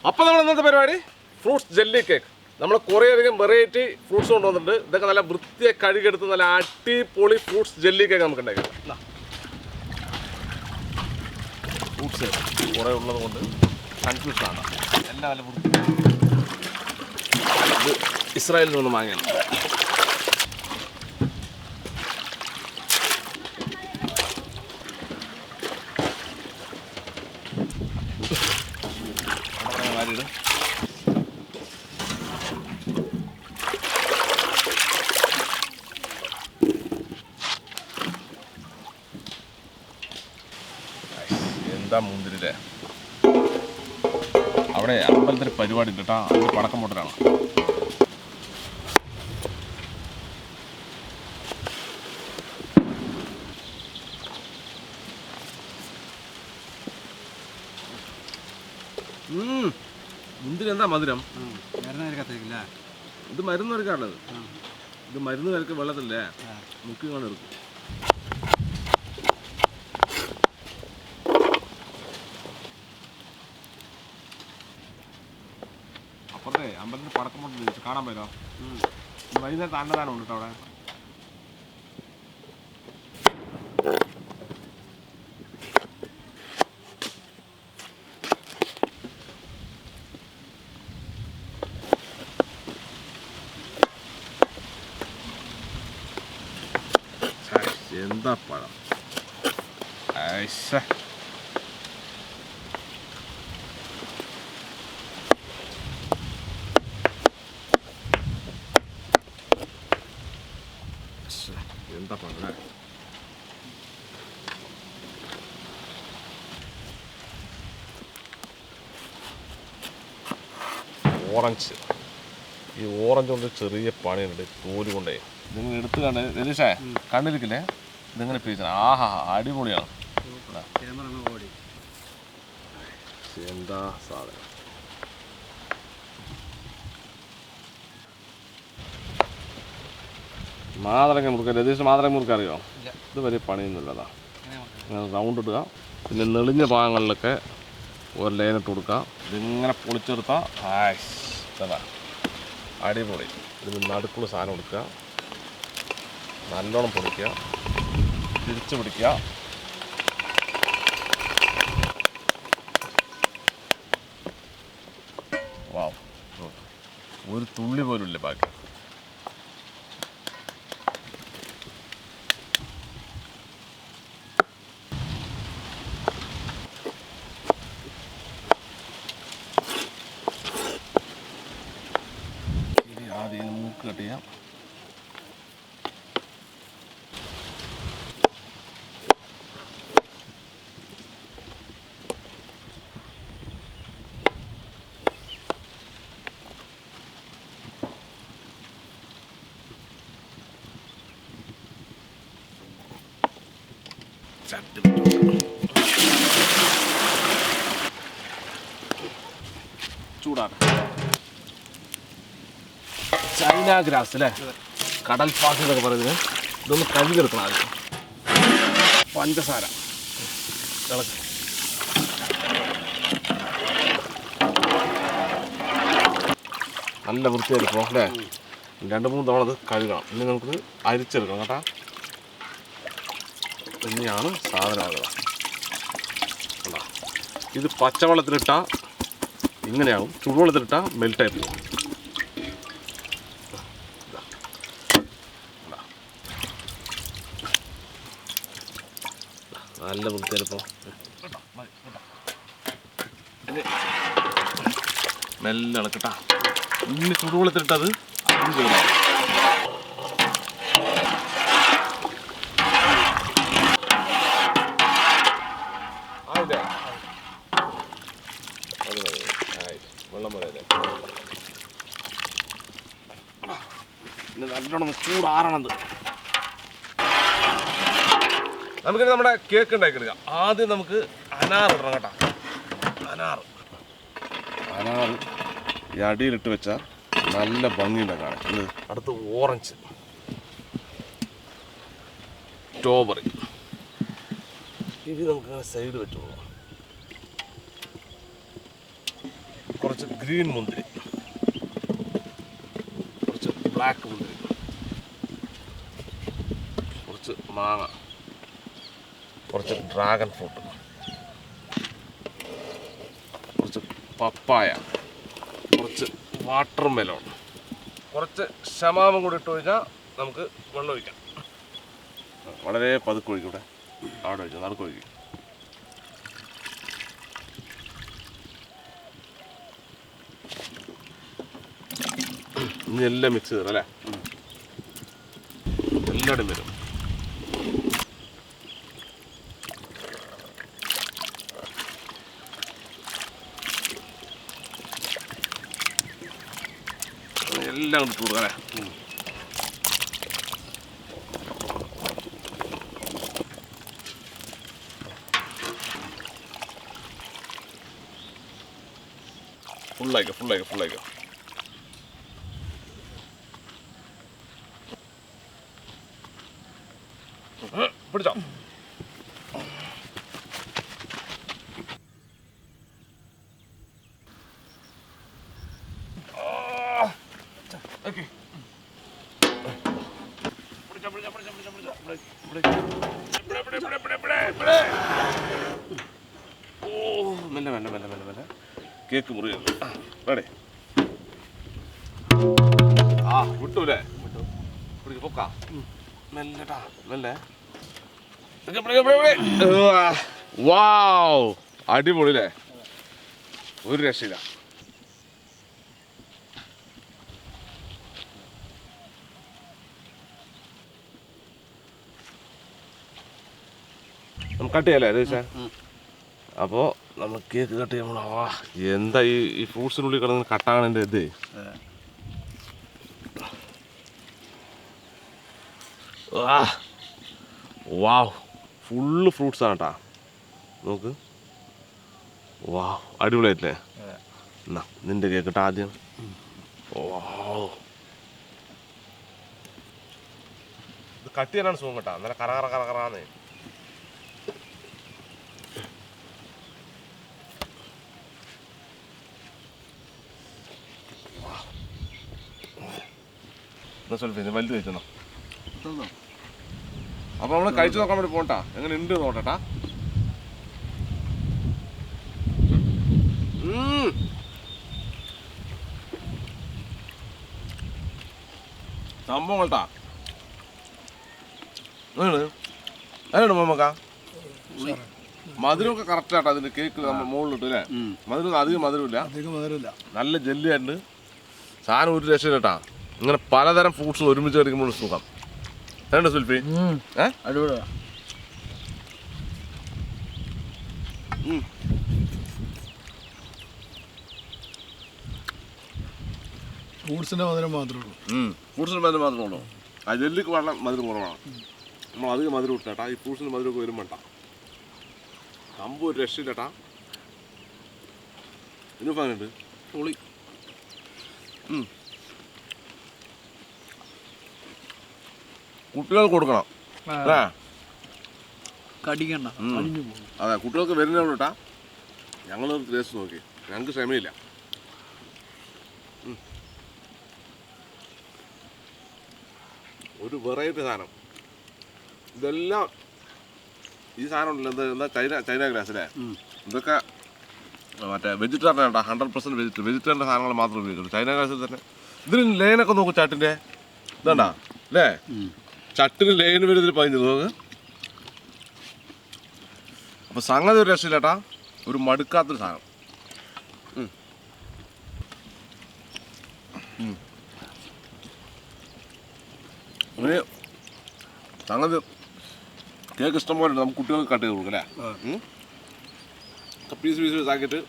അപ്പോൾ നമ്മൾ ഇന്നത്തെ പരിപാടി ഫ്രൂട്ട്സ് ജെല്ലി കേക്ക്. നമ്മൾ കുറേയധികം വെറൈറ്റി ഫ്രൂട്ട്സ് കൊണ്ടുവന്നിട്ടുണ്ട്. ഇതൊക്കെ നല്ല വൃത്തിയായി കഴുകിയെടുത്ത് നല്ല അടിപൊളി ഫ്രൂട്ട്സ് ജെല്ലി കേക്ക് നമുക്ക് ഉണ്ടാക്കാം. ഫ്രൂട്ട്സ് കുറേ ഉള്ളത് കൊണ്ട് കൺഫ്യൂഷൻ ആണ്. എല്ലാം നല്ല വൃത്തി. ഇത് ഇസ്രായേലിൽ നിന്ന് വാങ്ങിയാണ്. എന്താ മുന്തിരില്ലേ, അവിടെ അമ്പലത്തിൽ പരിപാടി ഉണ്ട് കേട്ടോ. അത് പടക്കം പൊട്ടലാണ്. മുന്തിരി എന്താ മധുരം. ഇത് മരുന്ന് വരക്കാറുള്ളത്. ഇത് മരുന്ന് വരക്ക് വെള്ളത്തില്ലേ മുക്കി കൊണ്ട് എടുക്കും. അപ്പുറത്തെ അമ്പലത്തിൽ പടക്കം കൊണ്ട് കാണാൻ പറ്റോ? വൈകുന്നേരത്തെ അന്നദാനം ഉണ്ട് കേട്ടോ അവിടെ. എന്താ പഴം. എന്താ പഴം. ഓറഞ്ച്. ഈ ഓറഞ്ച് കൊണ്ട് ചെറിയ പണിയുണ്ട്. തോല് കൊണ്ടേ നിങ്ങൾ എടുത്ത് കണ്ട് രതീഷേ കണ്ടിരിക്കില്ലേ, ഇതിങ്ങനെ പീച്ച. ആഹാ അടിപൊളിയാണ്. എന്താ സാധനം. മാതളങ്ങ മുറുക്ക. രതീഷ് മാതളങ്ങ മുറുക്ക അറിയോ? ഇത് വലിയ പണിയൊന്നുമില്ലതാ. റൗണ്ട് ഇടുക. പിന്നെ നെളിഞ്ഞ ഭാഗങ്ങളിലൊക്കെ ഒരു ലൈനിട്ട് കൊടുക്കുക. ഇതിങ്ങനെ പൊളിച്ചെടുത്താൽ ഇതാ അടിപൊളി. ഇതിന് നടുക്കുള്ള സാധനം കൊടുക്കുക. നല്ലോണം പൊടിക്കുക. തിരിച്ച് പിടിക്കുക. വാവ്, ഒരു തുള്ളി പോലും ഇല്ല ബാക്കി. ഇനി ആദ്യം മൂക്ക് കട്ട് ചെയ്യാം. ചൂടാണ്. ചൈന ഗ്രാസ് അല്ലേ, കടൽ പാസ് എന്നൊക്കെ പറയുന്നത്. ഇതൊന്ന് കഴുകിയെടുക്കണം ആദ്യം. പഞ്ചസാര ഇളക്ക്. നല്ല വൃത്തിയായിരിക്കും അല്ലേ. 2-3 തവണ അത് കഴുകണം. ഇനി നമുക്കിത് അരിച്ചെടുക്കണം കേട്ടോ. ഇനിയാണ് സാധനമാകുക. ഇത് പച്ചവെള്ളത്തിലിട്ടാൽ ഇങ്ങനെയാവും, ചൂടുവെള്ളത്തിലിട്ടാൽ മെൽറ്റായി പോകും. നല്ല വൃത്തിയായിരിക്കും. മെല്ലെ ഇളക്കട്ടാ. ഇനി ചൂടുവെള്ളത്തിലിട്ടത് അതും ചെയ്യണം. വെള്ളം പോലെ പിന്നെ നല്ലോണം ചൂടാറണത്. നമുക്കിനി നമ്മുടെ കേക്ക് ഉണ്ടാക്കിയെടുക്കാം. ആദ്യം നമുക്ക് അനാർ ഇടണം കേട്ടോ. അനാർ ഈ അടിയിലിട്ട് വെച്ചാൽ നല്ല ഭംഗിയുണ്ട് കാണാൻ. ഇത് അടുത്ത് ഓറഞ്ച്, സ്ട്രോബെറി. ഇത് നമുക്ക് സൈഡ് വെച്ചോളാം. കുറച്ച് ഗ്രീൻ മുന്തിരി, കുറച്ച് ബ്ലാക്ക് മുന്തിരി, കുറച്ച് മാങ്ങ, കുറച്ച് ഡ്രാഗൺ ഫ്രൂട്ട്, കുറച്ച് പപ്പായ, കുറച്ച് വാട്ടർ മെലോൺ, കുറച്ച് ശമാമം കൂടി ഇട്ട് കഴിഞ്ഞാൽ നമുക്ക് വെള്ളം ഒഴിക്കാം. വളരെ പതുക്കെ ഒഴിക്കും. ഇവിടെ അവിടെ ഒഴിക്കും, നടുക്ക് ഒഴിക്കും. ഇനി എല്ലാം മിക്സ് ചെയ്തത് അല്ലേ, എല്ലായിടും വരും. എല്ലാം ഇട്ട് കൊടുക്കാം അല്ലേ. ഫുള്ളായിക്കോ. പിടിച്ചോ. മെല്ലെ കേക്ക് മുറിയുന്നു. റെഡി. വിട്ടൂലേ? പൊക്കാ മെല്ലെട്ടാ, മെല്ലെ. വാവ്, അടിപൊളിയല്ലേ, ഒരു രക്ഷയില്ല. നമുക്ക് കട്ട് ചെയ്യാല്ലേ ചോദിച്ചാ? അപ്പോൾ നമ്മൾ കേക്ക് കട്ട് ചെയ്യുമ്പോൾ എന്താ ഈ ഫ്രൂട്ട്സിനുള്ളിൽ കിടന്ന് കട്ടാകണതിൻ്റെ ഇത്. വാവ്, ഫുള്ള് ഫ്രൂട്ട്സാണ് കേട്ടാ. നോക്ക്, വാവ്, അടിപൊളിയായിട്ടില്ലേ? എന്നാ നിൻ്റെ കേക്ക് കേട്ടോ ആദ്യം. ഇത് കട്ട് ചെയ്യാനാണ് സുഖം കേട്ടാ, നല്ല കറകറാന്നേ. വലുത് കഴിച്ചോ. അപ്പോൾ നമ്മൾ കഴിച്ചു നോക്കാൻ വേണ്ടി പോകട്ടാ, എങ്ങനെ ഉണ്ട് നോക്കട്ടാ. സംഭവം കേട്ടാ, അതിനുണ്ട് മമ്മക്ക. മധുരമൊക്കെ കറക്റ്റ് ആട്ടോ അതിന്റെ കേക്ക് നമ്മൾ മുകളിലിട്ട് അല്ലേ. മധുരം അധികം മധുരമില്ല, നല്ല ജെല്ലിയായിട്ട് സാധനം ഒരു രക്ഷ കേട്ടാ. ഇങ്ങനെ പലതരം ഫ്രൂട്ട്സ് ഒരുമിച്ച് കഴിക്കുമ്പോൾ സുഖം. വേണ്ട സുൽഫി? അടിപൊളിയാ. ഫ്രൂട്ട്സിന്റെ മധുരം മാത്രമേ ഉള്ളൂ. ആ ജെല്ലിക്ക് വെള്ളം മധുരം കുറവാണ്. നമ്മൾ അധികം മധുരം ഇട്ടാ ഈ ഫ്രൂട്ട്സിന് മധുരമൊക്കെ വരും വേണ്ട. സംഭവം ഒരു രക്ഷയില്ലട്ടാ. ഇനി പറഞ്ഞിട്ട് പൊളി. കുട്ടികൾക്ക് കൊടുക്കണം അല്ലേ, കടിക്കണ്ട. അതെ, കുട്ടികൾക്ക് വരുന്നതാണ് കേട്ടാ. ഞങ്ങൾ ടേസ്റ്റ് നോക്കി, ഞങ്ങൾക്ക് ക്ഷമയില്ല. ഒരു വെറൈറ്റി സാധനം. ഇതെല്ലാം ഈ സാധനം ഉണ്ടല്ലോ, എന്താ ചൈന ഗ്രാസ് അല്ലേ. ഇതൊക്കെ മറ്റേ വെജിറ്റേറിയൻ കേട്ടോ, 100% വെജിറ്റേറിയൻ്റെ സാധനങ്ങൾ മാത്രം ഉപയോഗിക്കുള്ളൂ. ചൈന ഗ്രാസിൽ തന്നെ ഇതിന് ലൈനൊക്കെ നോക്കും, ചട്ടിൻ്റെ ഇതാണ്ടാ അല്ലേ. ചട്ടിന് ലൈൻ വരും ഇതിൽ 15 നോക്ക്. അപ്പോൾ സംഗതി ഒരു രക്ഷയില്ലേട്ടാ, ഒരു മടുക്കാത്തൊരു സാധനം. ഒരു സംഗതി കേക്ക് ഇഷ്ടം പോലെ നമുക്ക് കുട്ടികൾക്ക് കട്ട് ചെയ്ത് കൊടുക്കും അല്ലേ. പീസ് ആക്കിയിട്ട്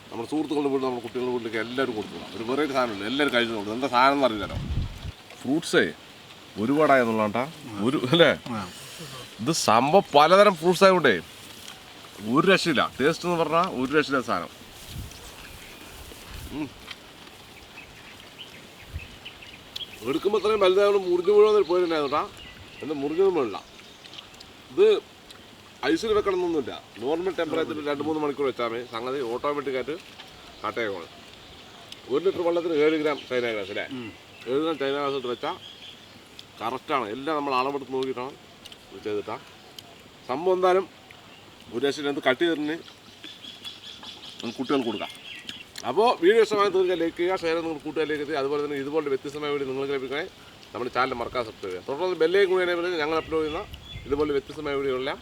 നമ്മുടെ സുഹൃത്തുക്കളുടെ വീട്ടിൽ നമ്മുടെ കുട്ടികളുടെ വീട്ടിലേക്ക് എല്ലാവരും കൊടുക്കുക. ഒരു വെറൈറ്റി സാധനമുണ്ട്, എല്ലാവരും കഴിച്ചു കൊടുക്കും. എന്താ സാധനം എന്ന് അറിയില്ലല്ലോ. ഫ്രൂട്ട്സേ ഒരുപാടായെന്നുള്ളതാ ഒരു അല്ലേ. ഇത് സംഭവം പലതരം ഫ്രൂട്ട്സ് ആയതുകൊണ്ടേ ഒരു രക്ഷയില്ല. ടേസ്റ്റ് എന്ന് പറഞ്ഞാൽ ഒരു രക്ഷയില്ല സാധനം. എടുക്കുമ്പോൾ അത്രയും വലുതായത് മുറിഞ്ഞു മുഴുവൻ പോയിട്ടുണ്ടായിരുന്നു കേട്ടാ. എന്താ മുറിഞ്ഞൊന്നും വേണ്ട. ഇത് ഐസിൽ വെക്കണമെന്നൊന്നുമില്ല. നോർമൽ ടെമ്പറേച്ചറിൽ 2-3 മണിക്കൂർ വെച്ചാൽ മതി. സംഗതി ഓട്ടോമാറ്റിക്കായിട്ട് കാട്ടയമാണ് 1 ലിറ്റർ വെള്ളത്തിന് 7 ഗ്രാം ചൈന ഗ്രാസ് അല്ലേ 7 ഗ്രാം ചൈന ഗ്രാസ് ഇട്ട് വെച്ചാൽ കറക്റ്റാണ് എല്ലാം നമ്മൾ അളവെടുത്ത് നോക്കിയിട്ടാണ് ഇത് ചെയ്തിട്ടാണ് സംഭവം എന്തായാലും ഒരു ലക്ഷം എന്ത് കട്ട് ചെയ്തിട്ട് നമുക്ക് കുട്ടികൾക്ക് കൊടുക്കാം അപ്പോൾ വീഡിയോ ഇഷ്ടമായി തീർച്ചയായും ലൈക്ക് ചെയ്യുക ഷെയർ നിങ്ങൾ കൂട്ടുകാരിലേക്ക് എത്തി അതുപോലെ തന്നെ ഇതുപോലെ വ്യത്യസ്തമായ വീഡിയോ നിങ്ങൾക്ക് ലഭിക്കണേ നമ്മുടെ ചാനൽ മറക്കാൻ സബ്സ്ക്രൈബ് ചെയ്യുക തുടർന്ന് ബെല്ലേക്ക് കൂടി എനേബിൾ ഞങ്ങൾ അപ്ലോഡ് ചെയ്യുന്ന ഇതുപോലെ വ്യത്യസ്തമായ വീഡിയോകളെല്ലാം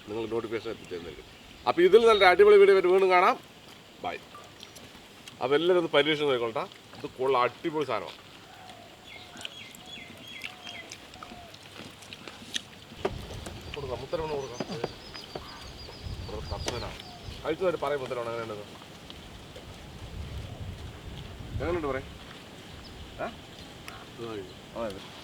നിങ്ങൾ നോട്ടിഫിക്കേഷൻ എത്തിച്ചേർന്നിരിക്കും അപ്പോൾ ഇതിൽ നല്ല അടിപൊളി വീഡിയോ വീണ്ടും കാണാം ബൈ അപ്പോൾ എല്ലാവരും ഒന്ന് പരീക്ഷ നോക്കിക്കൊള്ളാം ഇത് കൂടുതൽ അടിപൊളി സാധനമാണ് കൊടുക്കാം മുത്തരവണ് കൊടുക്കാം കർഷകനാണ് കഴിച്ചവർ പറയും മുത്തരവണ് അങ്ങനെയുള്ളത് എങ്ങനെയുണ്ട് പറയാം അതെ